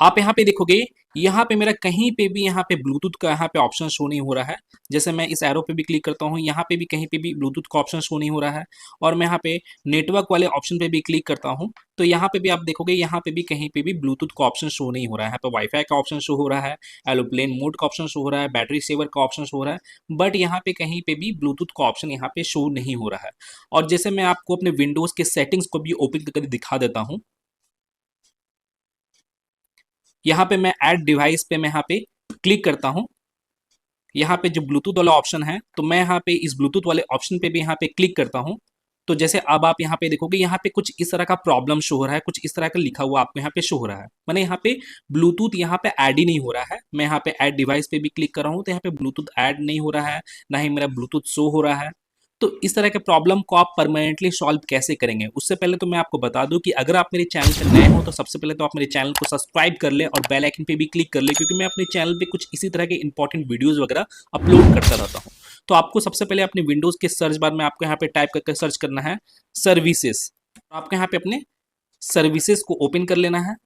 आप यहाँ पे देखोगे, यहाँ पे मेरा कहीं पे भी यहाँ पे ब्लूटूथ का यहाँ पे ऑप्शन शो नहीं हो रहा है। जैसे मैं इस एरो पे भी क्लिक करता हूँ, यहाँ पे भी कहीं पे भी ब्लूटूथ का ऑप्शन शो नहीं हो रहा है। और मैं यहाँ पे नेटवर्क वाले ऑप्शन पे भी क्लिक करता हूँ, तो यहाँ पे भी आप देखोगे, यहाँ पे भी कहीं पे भी ब्लूटूथ का ऑप्शन शो नहीं हो रहा है। यहाँ पे वाईफाई का ऑप्शन शो हो रहा है, एरोप्लेन मोड का ऑप्शन शो हो रहा है, बैटरी सेवर का ऑप्शन शो हो रहा है, बट यहाँ पे कहीं पे भी ब्लूटूथ का ऑप्शन यहाँ पे शो नहीं हो रहा है। और जैसे मैं आपको अपने विंडोज के सेटिंग्स को भी ओपन करके दिखा देता हूँ। यहाँ पे मैं ऐड डिवाइस पे मैं यहाँ पे क्लिक करता हूँ। यहाँ पे जो ब्लूटूथ वाला ऑप्शन है, तो मैं यहाँ पे इस ब्लूटूथ वाले ऑप्शन पे भी यहाँ पे क्लिक करता हूँ। तो जैसे अब आप यहाँ पे देखोगे, यहाँ पे कुछ इस तरह का प्रॉब्लम शो हो रहा है, कुछ इस तरह का लिखा हुआ आपको यहाँ पे शो हो रहा है। मैंने यहाँ पे ब्लूटूथ यहाँ पे ऐड ही नहीं हो रहा है। मैं यहाँ पे ऐड डिवाइस पे भी क्लिक कर रहा हूँ, तो यहाँ पे ब्लूटूथ ऐड नहीं हो रहा है, ना ही मेरा ब्लूटूथ शो हो रहा है। तो इस तरह के प्रॉब्लम को आप परमानेंटली सॉल्व कैसे करेंगे, उससे पहले तो मैं आपको बता दूं कि अगर आप मेरे चैनल पर नए हो तो सबसे पहले तो आप मेरे चैनल को सब्सक्राइब कर ले और बेल आइकन पे भी क्लिक कर ले, क्योंकि मैं अपने चैनल पे कुछ इसी तरह के इंपॉर्टेंट वीडियोस वगैरह अपलोड करता रहता हूँ। तो आपको सबसे पहले अपने विंडोज के सर्च बार में आपको यहाँ पे टाइप करके सर्च करना है सर्विसेज। आपको यहाँ पे अपने सर्विसेज को ओपन कर लेना है।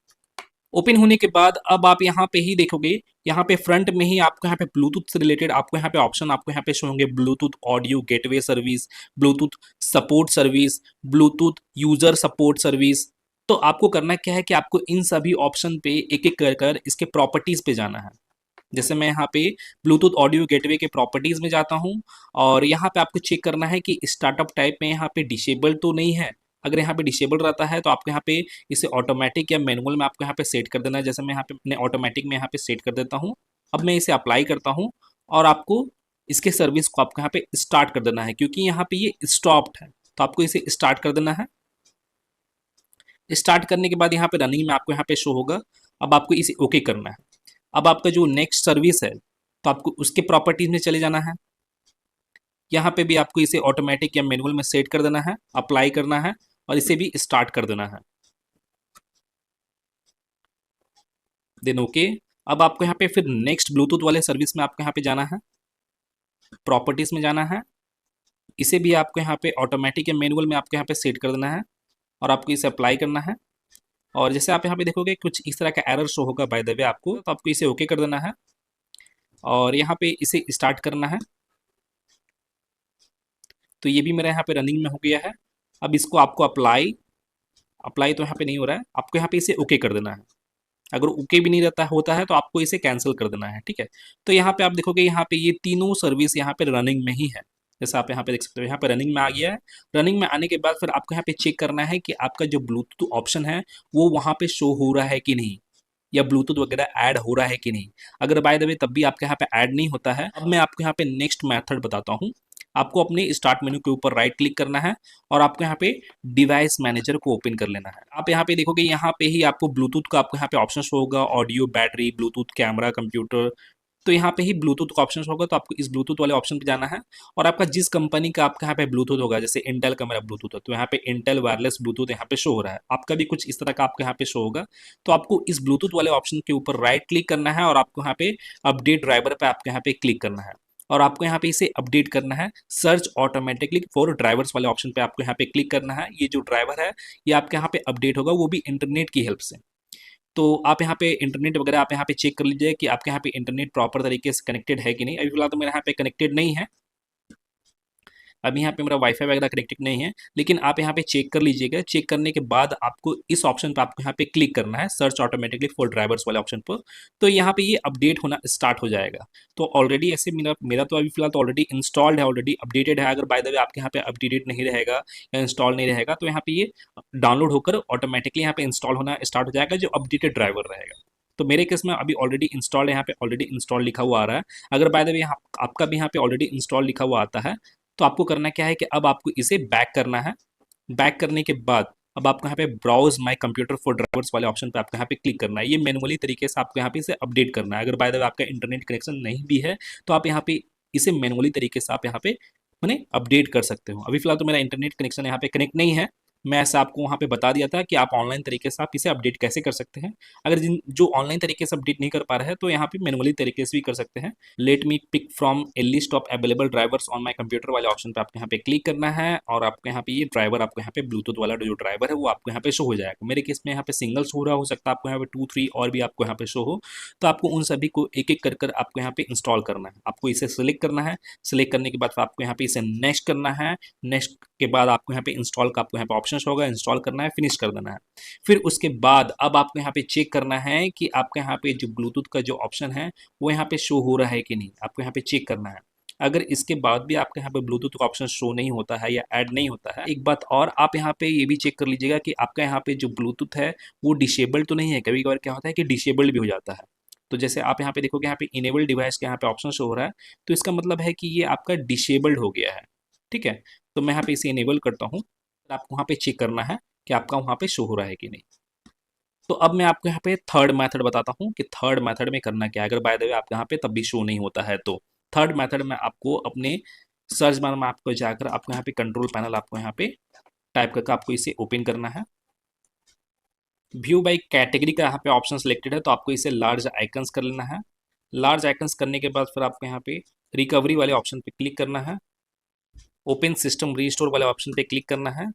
ओपन होने के बाद अब आप यहाँ पे ही देखोगे, यहाँ पे फ्रंट में ही आपको यहाँ पे ब्लूटूथ से रिलेटेड आपको यहाँ पे ऑप्शन आपको यहाँ पे शो होंगे। Bluetooth audio gateway service, Bluetooth support service, Bluetooth user support service. तो आपको करना क्या है कि आपको इन सभी ऑप्शन पे एक एक कर कर इसके प्रॉपर्टीज पे जाना है। जैसे मैं यहाँ पे ब्लूटूथ ऑडियो गेटवे के प्रॉपर्टीज में जाता हूँ, और यहाँ पे आपको चेक करना है कि स्टार्टअप टाइप में यहाँ पे डिसेबल तो नहीं है। अगर यहाँ पे डिसेबल रहता है तो आपको यहाँ पे इसे ऑटोमेटिक या मैनुअल में आपको यहाँ पे सेट कर देना है। जैसे मैं यहाँ पे अपने ऑटोमेटिक में यहाँ पे सेट कर देता हूँ। अब मैं इसे अप्लाई करता हूँ, और आपको इसके सर्विस को आपको यहाँ पे स्टार्ट कर देना है, क्योंकि यहाँ पे ये स्टॉप्ड है, तो आपको इसे स्टार्ट कर देना है। स्टार्ट करने के बाद यहाँ पे रनिंग में आपको यहाँ पे शो होगा। अब आपको इसे ओके करना है। अब आपका जो नेक्स्ट सर्विस है, तो आपको उसके प्रॉपर्टीज में चले जाना है। यहाँ पे भी आपको इसे ऑटोमेटिक या मैनुअल में सेट कर देना है, अप्लाई करना है, और इसे भी स्टार्ट कर देना है। Then okay. अब आपको यहाँ पे फिर नेक्स्ट ब्लूटूथ वाले सर्विस में आपको यहाँ पे जाना है, प्रॉपर्टीज में जाना है। इसे भी आपको यहाँ पे ऑटोमेटिक या मैनुअल में आपको यहाँ पे सेट कर देना है, और आपको इसे अप्लाई करना है। और जैसे आप यहाँ पे देखोगे कुछ इस तरह का एरर शो होगा बाय द वे आपको, तो आपको इसे ओके कर देना है, और यहाँ पे इसे स्टार्ट करना है। तो ये भी मेरा यहाँ पे रनिंग में हो गया है। अब इसको आपको अप्लाई अप्लाई तो यहाँ पे नहीं हो रहा है, आपको यहाँ पे इसे ओके कर देना है। अगर ओके भी नहीं रहता होता है तो आपको इसे कैंसिल कर देना है, ठीक है। तो यहाँ पे आप देखोगे, यहाँ पे ये तीनों सर्विस यहाँ पे रनिंग में ही है। जैसे आप यहाँ पे देख सकते हो, यहाँ पे रनिंग में आ गया है। रनिंग में आने के बाद फिर आपको यहाँ पे चेक करना है कि आपका जो ब्लूटूथ ऑप्शन है वो वहाँ पे शो हो रहा है कि नहीं, या ब्लूटूथ वगैरह ऐड हो रहा है कि नहीं। अगर बाय द वे तब भी आपके यहाँ पे ऐड नहीं होता है, अब मैं आपको यहाँ पे नेक्स्ट मेथड बताता हूँ। आपको अपने स्टार्ट मेन्यू के ऊपर राइट क्लिक करना है, और आपको यहाँ पे डिवाइस मैनेजर को ओपन कर लेना है। आप यहाँ पे देखोगे, यहाँ पे ही आपको ब्लूटूथ का आपको यहाँ पे ऑप्शन शो होगा, audio, battery, Bluetooth, camera, computer. तो यहाँ पे ही ब्लूटूथ का ऑप्शन होगा, तो आपको इस ब्लूटूथ वाले ऑप्शन पे जाना है। और आपका जिस कंपनी का आपका यहाँ पे ब्लूटूथ होगा, जैसे इंटेल का मेरा ब्लूटूथ है, तो यहाँ पे इंटेल वायरलेस ब्लूटूथ यहाँ पे शो हो रहा है। आपका भी कुछ इस तरह का आपको यहाँ पे शो होगा। तो आपको इस ब्लूटूथ वाले ऑप्शन के ऊपर राइट क्लिक करना है, और आपको यहाँ पे अपडेट ड्राइवर पे आपको यहाँ पे क्लिक करना है, और आपको यहाँ पे इसे अपडेट करना है। सर्च ऑटोमेटिकली फॉर ड्राइवर्स वाले ऑप्शन पे आपको यहाँ पे क्लिक करना है। ये जो ड्राइवर है ये आपके यहाँ पे अपडेट होगा, वो भी इंटरनेट की हेल्प से। तो आप यहाँ पे इंटरनेट वगैरह आप यहाँ पे चेक कर लीजिए कि आपके यहाँ पे इंटरनेट प्रॉपर तरीके से कनेक्टेड है कि नहीं। अभी फिलहाल तो मेरे यहाँ पे कनेक्टेड नहीं है, अभी यहाँ पे मेरा वाईफाई वगैरह कनेक्टेड नहीं है, लेकिन आप यहाँ पे चेक कर लीजिएगा। चेक करने के बाद आपको इस ऑप्शन पर आपको यहाँ पे क्लिक करना है, सर्च ऑटोमेटिकली फॉर ड्राइवर्स वाले ऑप्शन पर। तो यहाँ पे ये अपडेट होना स्टार्ट हो जाएगा। तो ऑलरेडी ऐसे मेरा मेरा तो अभी फिलहाल तो ऑलरेडी इंस्टॉल्ड है, ऑलरेडी अपडेटेड है। अगर बाय द वे आपके यहाँ पे अपडेटेड नहीं रहेगा या इंस्टॉल नहीं रहेगा, तो यहाँ पे ये डाउनलोड होकर ऑटोमेटिकली यहाँ पे इंस्टॉल होना स्टार्ट हो जाएगा, जो अपडेटेड ड्राइवर रहेगा। तो मेरे केस में अभी ऑलरेडी इंस्टॉल है, यहाँ पे ऑलरेडी इंस्टॉल लिखा हुआ आ रहा है। अगर बाय द वे आपका भी यहाँ पे ऑलरेडी इंस्टॉल लिखा हुआ आता है, तो आपको करना क्या है कि अब आपको इसे बैक करना है। बैक करने के बाद अब आपको यहाँ पे browse my computer for drivers वाले ऑप्शन पे आपको यहाँ पे क्लिक करना है। ये मैनुअली तरीके से आपको यहाँ पे इसे अपडेट करना है। अगर बाय द वे आपका इंटरनेट कनेक्शन नहीं भी है, तो आप यहाँ पे इसे मैनुअली तरीके से आप यहाँ पे मैंने अपडेट कर सकते हो। अभी फिलहाल तो मेरा इंटरनेट कनेक्शन यहाँ पे कनेक्ट नहीं है, मैं ऐसा आपको वहाँ पे बता दिया था कि आप ऑनलाइन तरीके से आप इसे अपडेट कैसे कर सकते हैं। अगर जिन जो ऑनलाइन तरीके से अपडेट नहीं कर पा रहे हैं तो यहाँ पे मैनुअली तरीके से भी कर सकते हैं। Let me pick from a list of available drivers on my computer वाले ऑप्शन पे आपको यहाँ पे क्लिक करना है और आपको यहाँ पे ये ड्राइवर आपको यहाँ पे ब्लूटूथ वाला जो ड्राइवर है वो आपको यहाँ पे शो हो जाएगा। मेरे केस में यहाँ पे सिंगल शो हो रहा, हो सकता है आपको यहाँ पे 2 3 और भी आपको यहाँ पे शो हो। तो आपको उन सभी को एक एक कर कर आपको यहाँ पे इंस्टॉल करना है। आपको इसे सिलेक्ट करना है। सिलेक्ट करने के बाद फिर आपको यहाँ पे इसे नेक्स्ट करना है। नेक्स्ट के बाद आपको यहाँ पे इंस्टॉल का आपको यहाँ पे ऑप्शन होगा, इंस्टॉल करना है, फिनिश कर देना है। फिर उसके बाद अब आपको यहाँ पे चेक करना है कि आपके यहाँ पे जो ब्लूटूथ का जो ऑप्शन है वो यहाँ पे शो हो रहा है कि नहीं, आपको यहाँ पे चेक करना है। अगर इसके बाद भी आपके यहाँ पे ब्लूटूथ का ऑप्शन शो नहीं होता है या ऐड नहीं होता है, एक बात और आप यहाँ पे ये भी चेक कर लीजिएगा कि आपका यहाँ पे जो ब्लूटूथ है वो डिसेबल तो नहीं है। कभी कभार क्या होता है कि डिसेबल्ड भी हो जाता है। तो जैसे आप यहाँ पे देखोगे यहाँ पे इनेबल डिवाइस के यहाँ पे ऑप्शन शो हो रहा है, तो इसका मतलब है कि ये आपका डिसेबल्ड हो गया है। ठीक है, तो मैं यहाँ पे इसे इनेबल करता हूँ। आपको वहाँ पे चेक करना है कि आपका वहाँ पे शो हो रहा है कि नहीं। तो अब मैं आपको यहाँ पे थर्ड मेथड बताता हूँ कि थर्ड मेथड में करना क्या है। अगर बाय द वे आपके यहाँ पे तब भी शो नहीं होता है तो थर्ड मेथड में आपको अपने सर्च बार में आपको जाकर आपको यहाँ पे कंट्रोल पैनल आपको यहाँ पे टाइप करके आपको इसे ओपन करना है। व्यू बाई कैटेगरी का यहाँ पे ऑप्शन सेलेक्टेड है तो आपको इसे लार्ज आइकन्स कर लेना है। लार्ज आइकन्स करने के बाद फिर आपको यहाँ पे रिकवरी वाले ऑप्शन पे क्लिक करना है। ओपन सिस्टम रीस्टोर वाले ऑप्शन पे क्लिक करना है।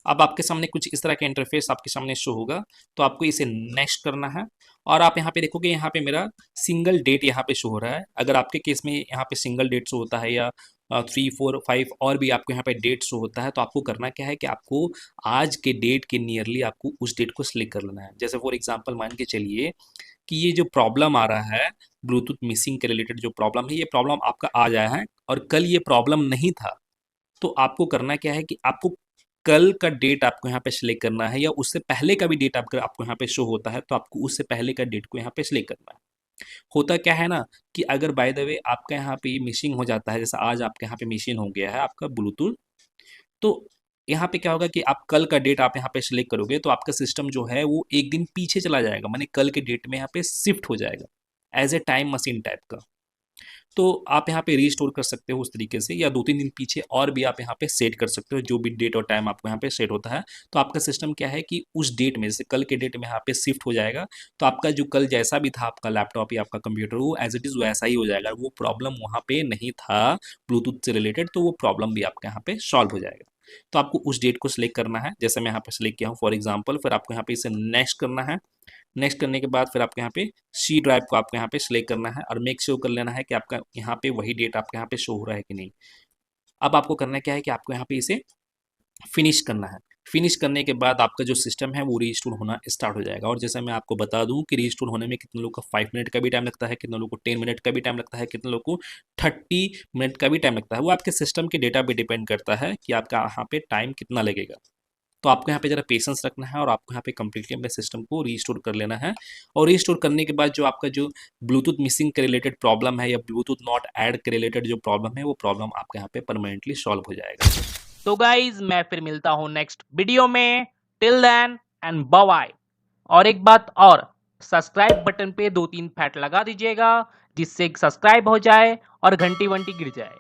अब आपके सामने कुछ इस तरह का इंटरफेस आपके सामने शो होगा, तो आपको इसे नेक्स्ट करना है। और आप यहाँ पे देखोगे यहाँ पे मेरा सिंगल डेट यहाँ पे शो हो रहा है। अगर आपके केस में यहाँ पे सिंगल डेट शो होता है या 3 4 5 और भी आपको यहाँ पे डेट शो होता है, तो आपको करना क्या है कि आपको आज के डेट के नियरली आपको उस डेट को सिलेक्ट कर लेना है। जैसे फॉर एग्जाम्पल मान के चलिए कि ये जो प्रॉब्लम आ रहा है ब्लूटूथ मिसिंग के रिलेटेड जो प्रॉब्लम है, ये प्रॉब्लम आपका आज आया है और कल ये प्रॉब्लम नहीं था। तो आपको करना क्या है कि आपको कल का डेट आपको यहाँ पे सिलेक्ट करना है या उससे पहले का भी डेट आपको यहाँ पे शो होता है तो आपको उससे पहले का डेट को यहाँ पे सिलेक्ट करना है। होता क्या है ना कि अगर बाय द वे आपका यहाँ पे मिसिंग हो जाता है, जैसे आज आपके यहाँ पे मिसिंग हो गया है आपका ब्लूटूथ, तो यहाँ पे क्या होगा कि आप कल का डेट आप यहाँ पे सिलेक्ट करोगे तो आपका सिस्टम जो है वो एक दिन पीछे चला जाएगा, माने कल के डेट में यहाँ पे शिफ्ट हो जाएगा as a time machine type का। तो आप यहाँ पे रीस्टोर कर सकते हो उस तरीके से, या 2 3 दिन पीछे और भी आप यहाँ पे सेट कर सकते हो जो भी डेट और टाइम आपको यहाँ पे सेट होता है। तो आपका सिस्टम क्या है कि उस डेट में, जैसे कल के डेट में यहाँ पे शिफ्ट हो जाएगा, तो आपका जो कल जैसा भी था आपका लैपटॉप या आपका कंप्यूटर वो एज इट इज़ वैसा ही हो जाएगा। वो प्रॉब्लम वहाँ पे नहीं था ब्लूटूथ से रिलेटेड, तो वो प्रॉब्लम भी आपका यहाँ पे सॉल्व हो जाएगा। तो आपको उस डेट को सिलेक्ट करना है, जैसे मैं यहाँ पे सिलेक्ट किया हूँ फॉर एग्जाम्पल। फिर आपको यहाँ पे इसे नेक्स्ट करना है। नेक्स्ट करने के बाद फिर आपके यहाँ पे सी ड्राइव को आपको यहाँ पे सिलेक्ट करना है और मेक श्योर कर लेना है कि आपका यहाँ पे वही डेट आपके यहाँ पे शो हो रहा है कि नहीं। अब आपको करना क्या है कि आपको यहाँ पे इसे फिनिश करना है। फिनिश करने के बाद आपका जो सिस्टम है वो रीस्टोर होना स्टार्ट हो जाएगा। और जैसे मैं आपको बता दूं कि रीस्टोर होने में कितने लोगों को 5 मिनट का भी टाइम लगता है, कितने लोगों को 10 मिनट का भी टाइम लगता है, कितने लोगों को 30 मिनट का भी टाइम लगता है। वो आपके सिस्टम के डेटा पे डिपेंड करता है कि आपका यहाँ पे टाइम कितना लगेगा। तो आपको यहाँ पे ज़रा पेशेंस रखना है और आपको यहाँ पे कम्प्लीटली अपने सिस्टम को रीस्टोर कर लेना है। और रीस्टोर करने के बाद जो आपका जो ब्लूटूथ मिसिंग के रिलेटेड प्रॉब्लम है या ब्लूटूथ नॉट ऐड के रिलेटेड जो प्रॉब्लम है वो प्रॉब्लम आपके यहाँ पे परमानेंटली सॉल्व हो जाएगा। तो गाइज मैं फिर मिलता हूँ नेक्स्ट वीडियो में। Till then and bye bye. और एक बात और, सब्सक्राइब बटन पे 2 3 फैट लगा दीजिएगा जिससे सब्सक्राइब हो जाए और घंटी वंटी गिर जाए।